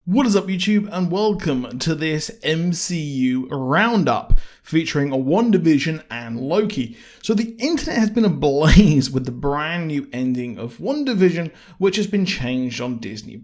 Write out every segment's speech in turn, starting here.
What is up, YouTube, and welcome to this MCU roundup featuring Wandavision and Loki. So the internet has been ablaze with the brand new ending of Wandavision, which has been changed on Disney+.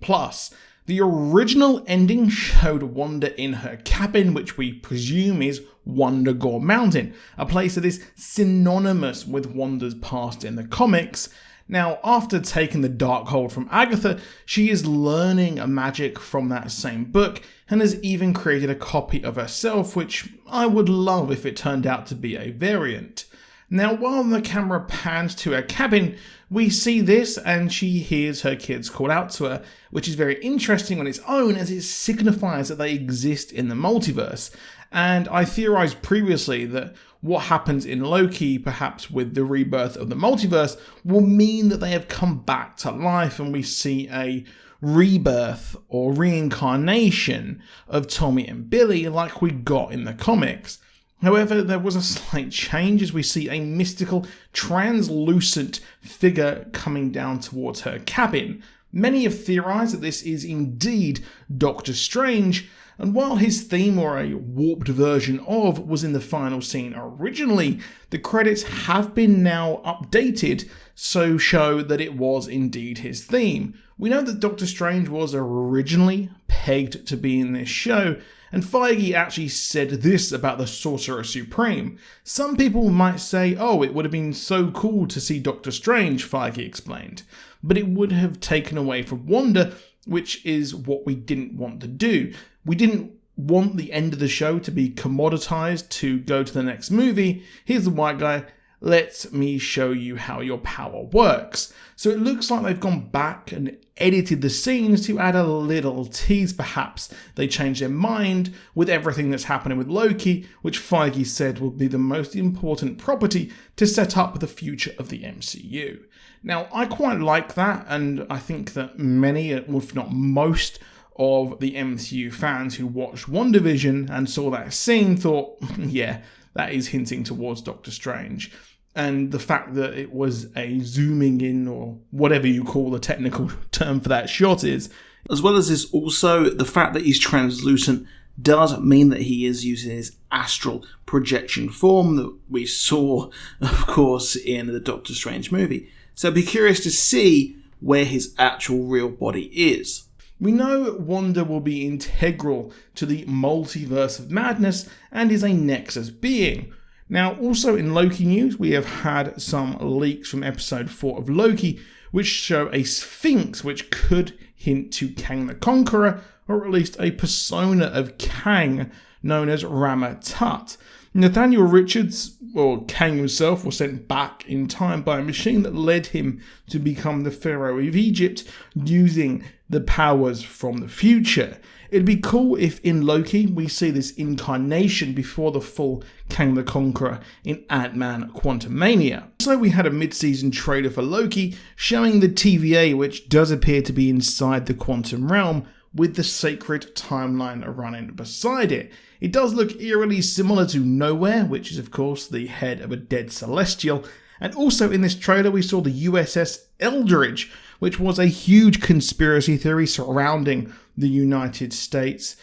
The original ending showed Wanda in her cabin, which we presume is Wundagore Mountain, a place that is synonymous with Wanda's past in the comics. Now, after taking the Darkhold from Agatha, she is learning a magic from that same book and has even created a copy of herself, which I would love if it turned out to be a variant. Now, while the camera pans to her cabin, we see this and she hears her kids call out to her, which is very interesting on its own as it signifies that they exist in the multiverse. And I theorized previously that what happens in Loki, perhaps with the rebirth of the multiverse, will mean that they have come back to life and we see a rebirth or reincarnation of Tommy and Billy like we got in the comics. However, there was a slight change as we see a mystical, translucent figure coming down towards her cabin. Many have theorized that this is indeed Doctor Strange, and while his theme, or a warped version of, was in the final scene originally, the credits have been now updated so show that it was indeed his theme. We know that Doctor Strange was originally pegged to be in this show, and Feige actually said this about the Sorcerer Supreme. Some people might say, oh, it would have been so cool to see Doctor Strange, Feige explained, but it would have taken away from Wanda, which is what we didn't want to do. We didn't want the end of the show to be commoditized to go to the next movie. Here's the white guy. Let me show you how your power works. So it looks like they've gone back and edited the scenes to add a little tease. Perhaps they changed their mind with everything that's happening with Loki, which Feige said will be the most important property to set up the future of the MCU. Now, I quite like that, and I think that many, if not most, of the MCU fans who watched WandaVision and saw that scene thought, yeah, that is hinting towards Doctor Strange. And the fact that it was a zooming in, or whatever you call the technical term for that shot is. As well as this, also, the fact that he's translucent does mean that he is using his astral projection form that we saw, of course, in the Doctor Strange movie. So I'd be curious to see where his actual real body is. We know Wanda will be integral to the multiverse of madness and is a Nexus being. Now, also in Loki news, we have had some leaks from episode 4 of Loki, which show a Sphinx which could hint to Kang the Conqueror, or at least a persona of Kang known as Rama-Tut. Nathaniel Richards, or Kang himself, was sent back in time by a machine that led him to become the Pharaoh of Egypt using the powers from the future. It'd be cool if in Loki we see this incarnation before the full Kang the Conqueror in Ant-Man Quantumania. So we had a mid-season trailer for Loki showing the TVA, which does appear to be inside the quantum realm, with the sacred timeline running beside it. It does look eerily similar to Nowhere, which is of course the head of a dead celestial. And also in this trailer we saw the USS Eldridge, which was a huge conspiracy theory surrounding the United States,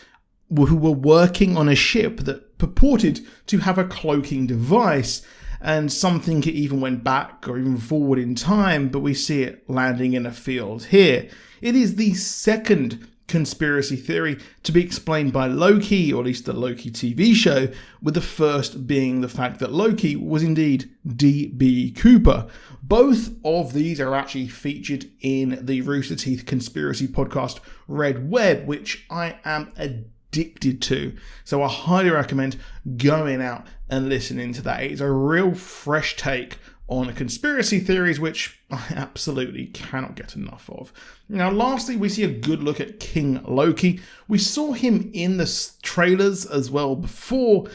who were working on a ship that purported to have a cloaking device. And some think it even went back or even forward in time, but we see it landing in a field here. It is the second conspiracy theory to be explained by Loki, or at least the Loki TV show, with the first being the fact that Loki was indeed D.B. Cooper. Both of these are actually featured in the Rooster Teeth conspiracy podcast Red Web, which I am addicted to. So I highly recommend going out and listening to that. It's a real fresh take on conspiracy theories, which I absolutely cannot get enough of. Now, lastly, we see a good look at King Loki. We saw him in the trailers as well before,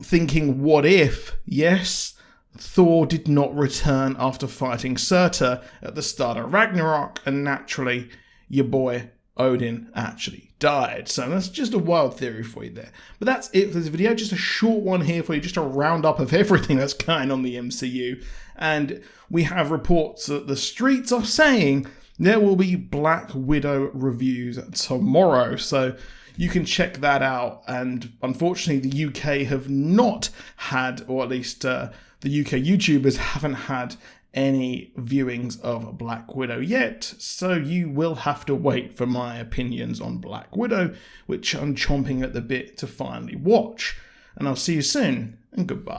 thinking, what if, yes, Thor did not return after fighting Surtur at the start of Ragnarok, and naturally, your boy Odin actually died. So that's just a wild theory for you there. But that's it for this video. Just a short one here for you, just a roundup of everything that's going on in the MCU. And we have reports that the streets are saying there will be Black Widow reviews tomorrow, so you can check that out. And unfortunately, the UK have not had, or at least the UK YouTubers haven't had any viewings of Black Widow yet, so you will have to wait for my opinions on Black Widow, which I'm chomping at the bit to finally watch. And I'll see you soon, and goodbye.